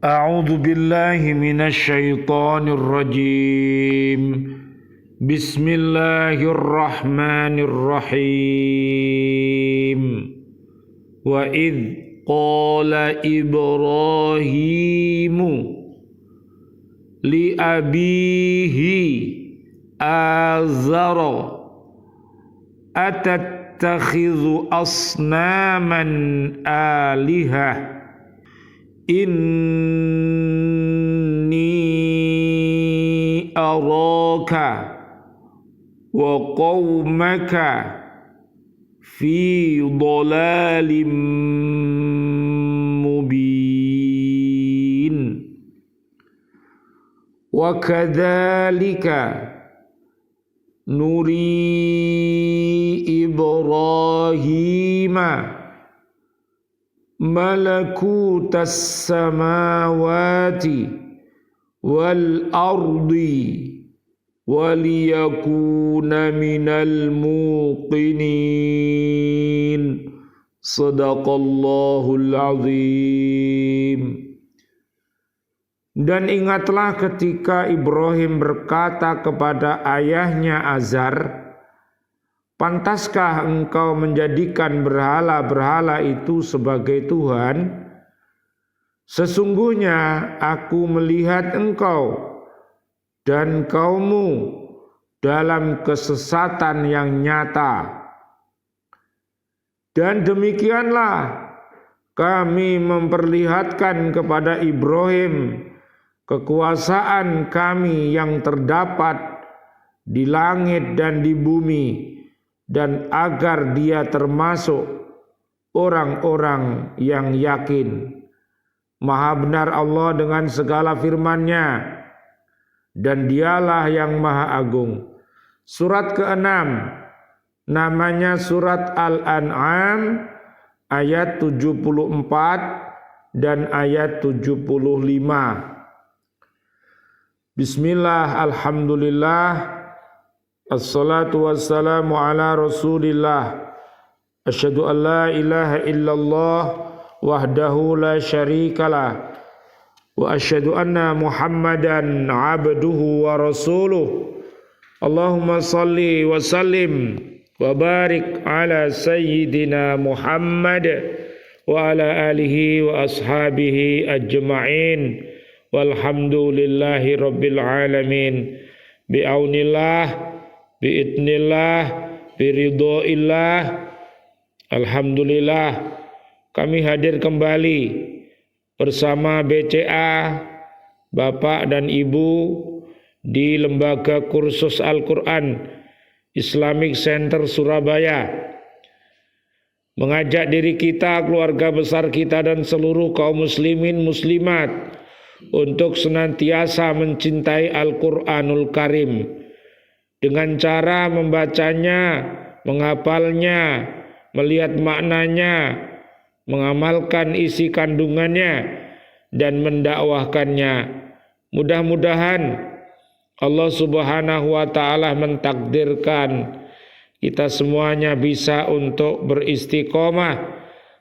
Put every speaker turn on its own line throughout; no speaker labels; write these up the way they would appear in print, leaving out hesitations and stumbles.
A'udzu billahi minasy syaithanir rajim. Bismillahirrahmanirrahim. Wa idz qala Ibrahimu li abihi azara atattakhidhu asnaman alihah inni araka wa qaumaka fi dhalalim mubin wa kadzalika nuri Ibrahima malakutas samawati wal ardi waliyakuna minal muqinin. Sadaqallahul azim. Dan ingatlah ketika Ibrahim berkata kepada ayahnya Azar, pantaskah engkau menjadikan berhala-berhala itu sebagai Tuhan? Sesungguhnya aku melihat engkau dan kaummu dalam kesesatan yang nyata. Dan demikianlah kami memperlihatkan kepada Ibrahim kekuasaan kami yang terdapat di langit dan di bumi, dan agar dia termasuk orang-orang yang yakin. Maha benar Allah dengan segala firman-Nya, dan dialah yang maha agung. Surat ke-6 namanya surat Al-An'am, ayat 74 dan ayat 75. Bismillah, alhamdulillah, assalatu wassalamu ala rasulillah. Asyhadu an la ilaha illallah wahdahu la syarikalah, wa asyhadu anna Muhammadan abduhu wa rasuluh. Allahumma salli wa sallim wa barik ala sayyidina Muhammad wa ala alihi wa ashabihi ajma'in. Walhamdulillahi rabbil alamin. Bi'aunillah, bi'idnillah, biridhoillah. Alhamdulillah, kami hadir kembali bersama BCA, Bapak dan Ibu di Lembaga Kursus Al-Quran Islamic Center Surabaya, mengajak diri kita, keluarga besar kita dan seluruh kaum muslimin muslimat untuk senantiasa mencintai Al-Quranul Karim dengan cara membacanya, menghafalnya, melihat maknanya, mengamalkan isi kandungannya, dan mendakwahkannya. Mudah-mudahan Allah Subhanahu wa ta'ala mentakdirkan kita semuanya bisa untuk beristiqomah,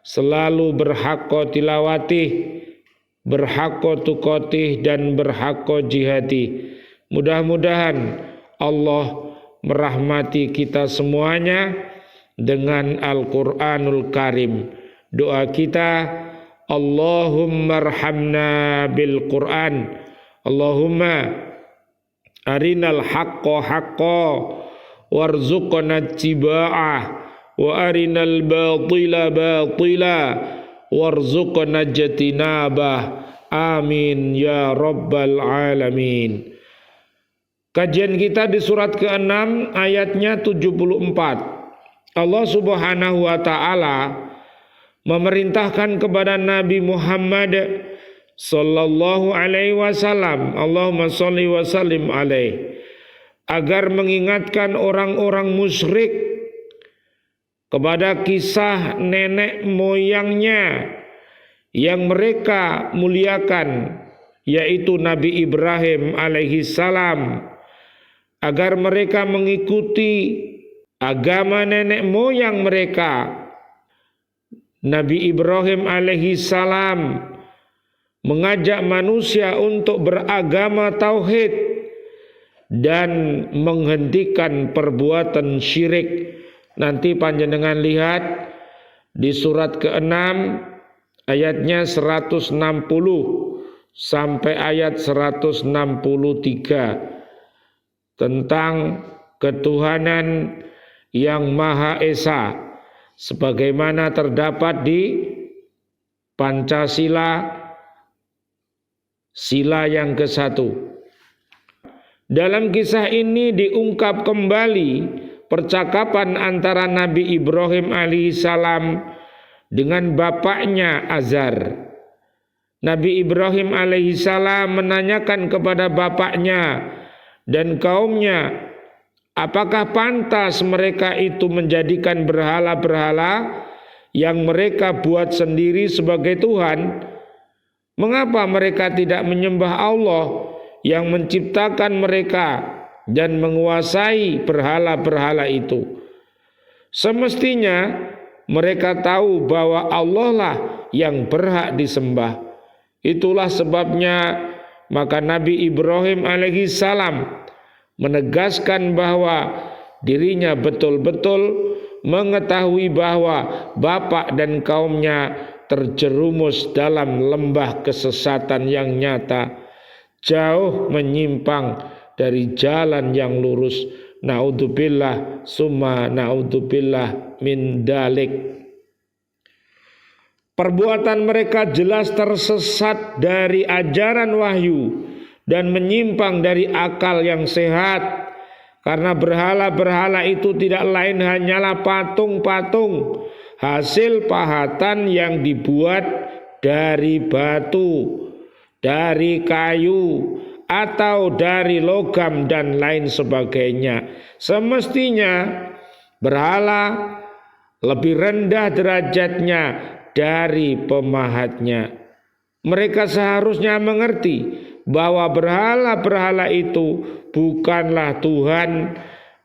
selalu berhaqqa tilawatih, berhaqqa tuqatih, dan berhaqqa jihadih. Mudah-mudahan Allah merahmati kita semuanya dengan Al-Quranul Karim. Doa kita, Allahumma arhamna bil Quran, Allahumma arinal haqqa haqqa warzuqna ittiba'ah, wa arinal batila batila warzuqna ijtinabah. Amin ya rabbal alamin. Kajian kita di surat ke-6 ayatnya 74. Allah Subhanahu wa ta'ala memerintahkan kepada Nabi Muhammad sallallahu alaihi wasallam, Allahumma sholli wa sallim alaihi, agar mengingatkan orang-orang musyrik kepada kisah nenek moyangnya yang mereka muliakan, yaitu Nabi Ibrahim alaihi salam, agar mereka mengikuti agama nenek moyang mereka. Nabi Ibrahim alaihi salam mengajak manusia untuk beragama tauhid dan menghentikan perbuatan syirik. Nanti panjenengan lihat di surat ke-6 ayatnya 160 sampai ayat 163 tentang ketuhanan yang Maha Esa sebagaimana terdapat di Pancasila sila yang ke-1. Dalam kisah ini diungkap kembali percakapan antara Nabi Ibrahim alaihissalam dengan bapaknya Azar. Nabi Ibrahim alaihissalam menanyakan kepada bapaknya dan kaumnya, apakah pantas mereka itu menjadikan berhala-berhala yang mereka buat sendiri sebagai Tuhan? Mengapa mereka tidak menyembah Allah yang menciptakan mereka dan menguasai berhala-berhala itu? Semestinya mereka tahu bahwa Allah lah yang berhak disembah. Itulah sebabnya maka Nabi Ibrahim alaihissalam menegaskan bahwa dirinya betul-betul mengetahui bahwa bapak dan kaumnya terjerumus dalam lembah kesesatan yang nyata, jauh menyimpang dari jalan yang lurus. Naudzubillah summa naudzubillah min dalik. Perbuatan mereka jelas tersesat dari ajaran wahyu dan menyimpang dari akal yang sehat, karena berhala-berhala itu tidak lain hanyalah patung-patung hasil pahatan yang dibuat dari batu, dari kayu, atau dari logam dan lain sebagainya. Semestinya berhala lebih rendah derajatnya dari pemahatnya. Mereka seharusnya mengerti bahwa berhala-berhala itu bukanlah Tuhan,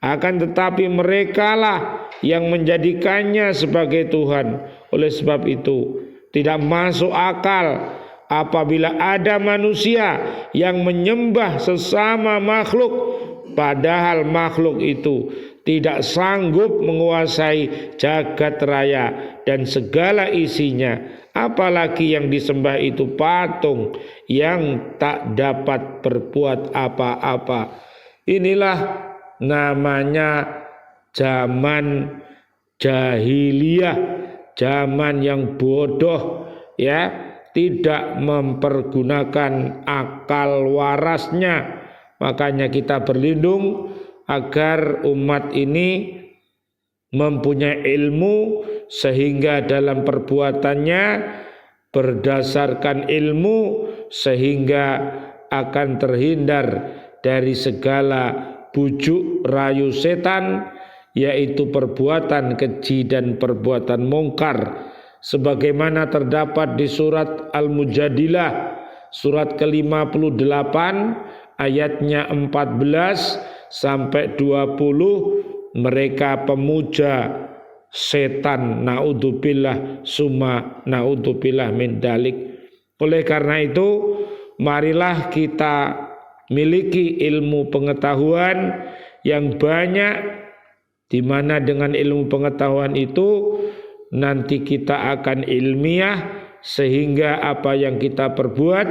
akan tetapi merekalah yang menjadikannya sebagai Tuhan. Oleh sebab itu tidak masuk akal apabila ada manusia yang menyembah sesama makhluk, padahal makhluk itu tidak sanggup menguasai jagat raya dan segala isinya, apalagi yang disembah itu patung yang tak dapat berbuat apa-apa. Inilah namanya zaman jahiliyah, zaman yang bodoh, ya, tidak mempergunakan akal warasnya. Makanya kita berlindung agar umat ini mempunyai ilmu sehingga dalam perbuatannya berdasarkan ilmu, sehingga akan terhindar dari segala bujuk rayu setan, yaitu perbuatan keji dan perbuatan mungkar, sebagaimana terdapat di surat Al-Mujadilah surat ke-58 ayatnya 14 sampai 20. Mereka pemuja setan, naudzubillah summa naudzubillah min dalik. Oleh karena itu marilah kita miliki ilmu pengetahuan yang banyak, di mana dengan ilmu pengetahuan itu nanti kita akan ilmiah, sehingga apa yang kita perbuat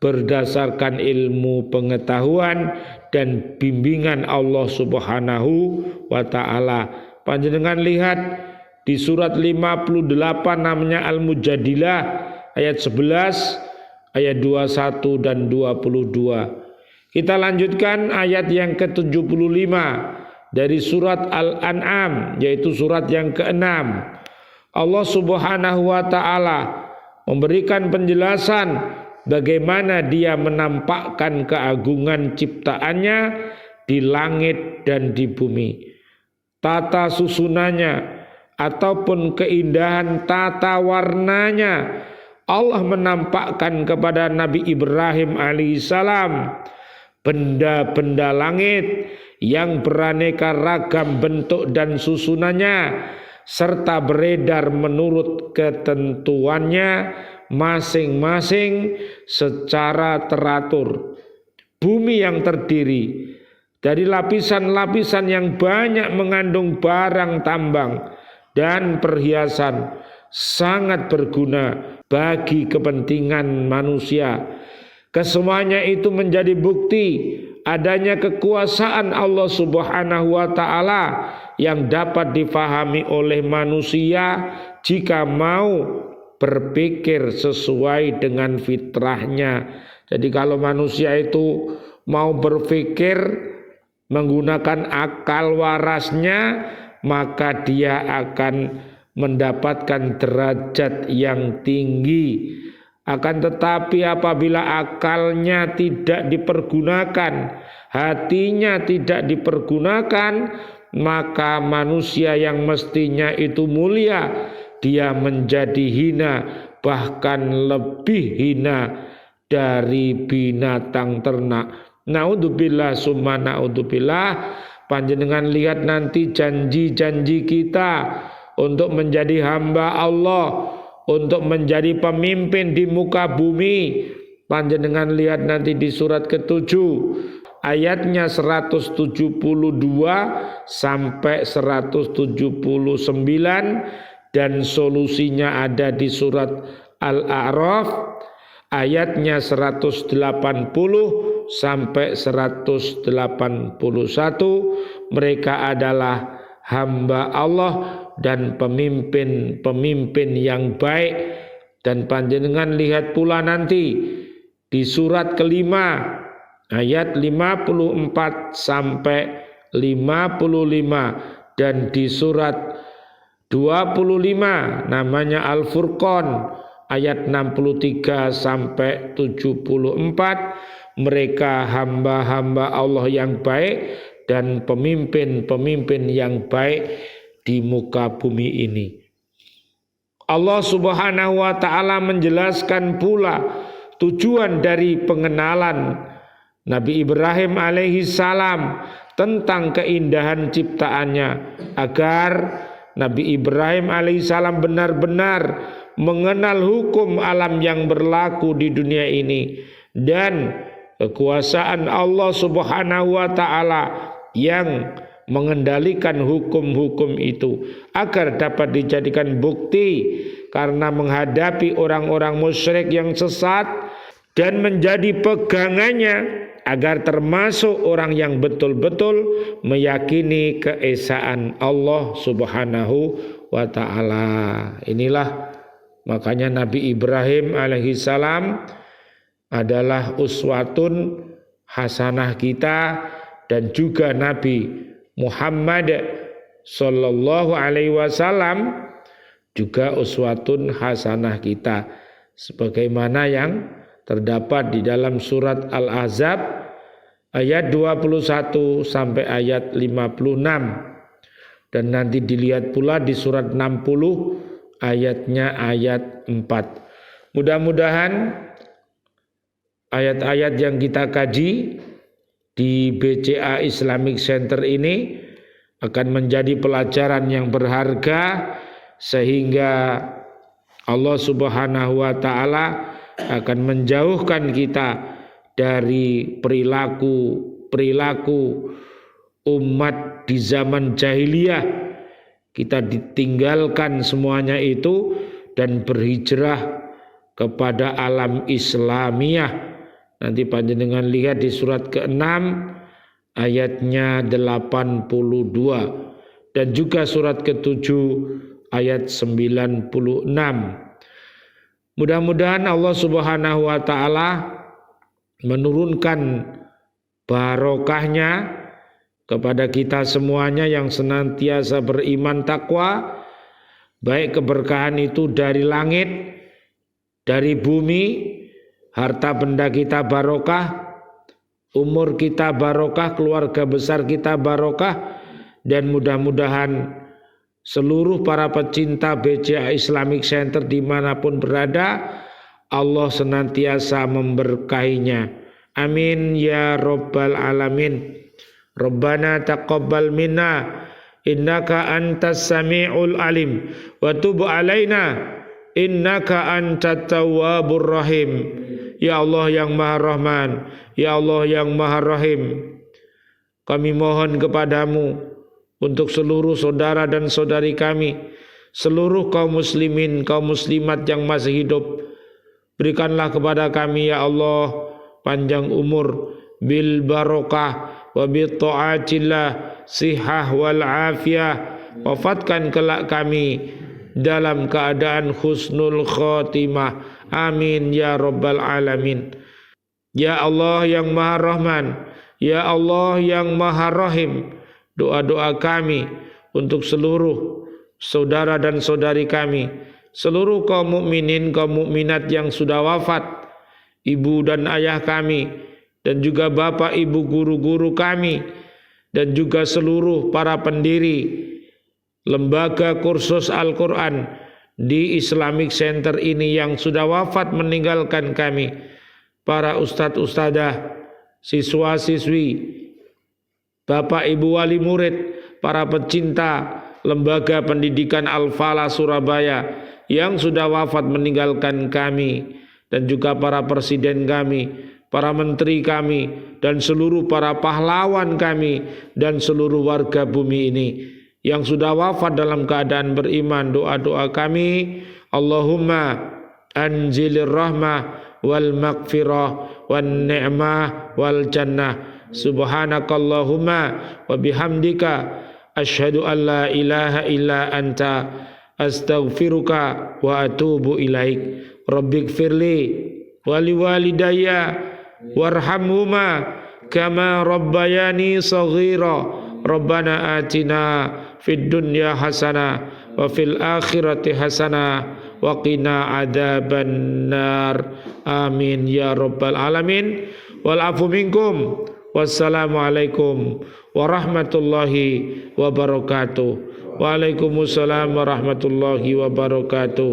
berdasarkan ilmu pengetahuan dan bimbingan Allah Subhanahu wa ta'ala. Panjenengan lihat di surat 58 namanya Al-Mujadilah ayat 11, ayat 21 dan 22. Kita lanjutkan ayat yang ke-75 dari surat Al-An'am, yaitu surat yang ke-6. Allah Subhanahu wa ta'ala memberikan penjelasan bagaimana Dia menampakkan keagungan ciptaannya di langit dan di bumi. Tata susunannya ataupun keindahan tata warnanya Allah menampakkan kepada Nabi Ibrahim alaihissalam benda-benda langit yang beraneka ragam bentuk dan susunannya, serta beredar menurut ketentuannya masing-masing secara teratur. Bumi yang terdiri dari lapisan-lapisan yang banyak mengandung barang tambang dan perhiasan sangat berguna bagi kepentingan manusia. Kesemuanya itu menjadi bukti adanya kekuasaan Allah Subhanahu wa taala yang dapat difahami oleh manusia jika mau berpikir sesuai dengan fitrahnya. Jadi kalau manusia itu mau berpikir menggunakan akal warasnya, maka dia akan mendapatkan derajat yang tinggi. Akan tetapi apabila akalnya tidak dipergunakan, hatinya tidak dipergunakan, maka manusia yang mestinya itu mulia, dia menjadi hina, bahkan lebih hina dari binatang ternak. Naudzubillah summa naudzubillah. Panjenengan lihat nanti janji-janji kita untuk menjadi hamba Allah, untuk menjadi pemimpin di muka bumi. Panjenengan lihat nanti di surat ke-7 ayatnya 172 sampai 179, dan solusinya ada di surat Al-A'raf ayatnya 180 sampai 181. Mereka adalah hamba Allah dan pemimpin-pemimpin yang baik. Dan panjenengan lihat pula nanti di surat kelima ayat 54 sampai 55, dan di surat 25 namanya Al-Furqan ayat 63 sampai 74. Mereka hamba-hamba Allah yang baik dan pemimpin-pemimpin yang baik di muka bumi ini. Allah Subhanahu wa taala menjelaskan pula tujuan dari pengenalan Nabi Ibrahim alaihi salam tentang keindahan ciptaannya, agar Nabi Ibrahim alaihi salam benar-benar mengenal hukum alam yang berlaku di dunia ini dan kekuasaan Allah Subhanahu wa taala yang mengendalikan hukum-hukum itu, agar dapat dijadikan bukti karena menghadapi orang-orang musyrik yang sesat, dan menjadi pegangannya agar termasuk orang yang betul-betul meyakini keesaan Allah Subhanahu wa taala. Inilah makanya Nabi Ibrahim alaihi salam adalah uswatun hasanah kita, dan juga Nabi Muhammad sallallahu alaihi wasallam juga uswatun hasanah kita, sebagaimana yang terdapat di dalam surat Al-Ahzab ayat 21 sampai ayat 56, dan nanti dilihat pula di surat 60 ayatnya ayat 4. Mudah-mudahan ayat-ayat yang kita kaji di BCA Islamic Center ini akan menjadi pelajaran yang berharga, sehingga Allah Subhanahu wa taala akan menjauhkan kita dari perilaku umat di zaman jahiliyah. Kita ditinggalkan semuanya itu dan berhijrah kepada alam Islamiyah. Nanti panjenengan lihat di surat ke-6 ayatnya 82, dan juga surat ke-7 ayat 96. Mudah-mudahan Allah Subhanahu wa taala menurunkan barokahnya kepada kita semuanya yang senantiasa beriman takwa, baik keberkahan itu dari langit, dari bumi, harta benda kita barokah, umur kita barokah, keluarga besar kita barokah, dan mudah-mudahan seluruh para pecinta BCA Islamic Center dimanapun berada, Allah senantiasa memberkahinya. Amin ya rabbal alamin. Rabbana taqabbal minna innaka antas sami'ul alim wa tub alaina innaka antat tawwabur rahim. Ya Allah yang Maha Rahman, Ya Allah yang Maha Rahim, kami mohon kepadamu untuk seluruh saudara dan saudari kami, seluruh kaum muslimin, kaum muslimat yang masih hidup. Berikanlah kepada kami ya Allah panjang umur, bil barokah wa bi ta'atillah, sihah wal afiyah. Wafatkan kelak kami dalam keadaan husnul khotimah. Amin ya rabbal alamin. Ya Allah yang Maha Rahman, Ya Allah yang Maha Rahim, doa-doa kami untuk seluruh saudara dan saudari kami, seluruh kaum mukminin, kaum mukminat yang sudah wafat, ibu dan ayah kami, dan juga bapak ibu guru-guru kami, dan juga seluruh para pendiri lembaga kursus Al-Quran di Islamic Center ini yang sudah wafat meninggalkan kami, para ustadz-ustadzah, siswa-siswi, bapak ibu wali murid, para pecinta lembaga pendidikan Al-Falah Surabaya yang sudah wafat meninggalkan kami, dan juga para presiden kami, para menteri kami, dan seluruh para pahlawan kami, dan seluruh warga bumi ini yang sudah wafat dalam keadaan beriman. Doa-doa kami, Allahumma anzilir rahmah wal maghfirah wan ni'mah wal jannah. Subhanakallahumma wa bihamdika asyhadu an la ilaha illa anta astaghfiruka wa atubu ilaik. Rabbighfirli wa liwalidayya warhamhuma kama rabbayani shaghira. Rabbana atina fid dunya hasanah wa fil akhirati hasanah wa qina adzabannar. Amin ya rabbal alamin. Wal afu minkum. Wassalamualaikum warahmatullahi wabarakatuh. Waalaikumsalam warahmatullahi wabarakatuh.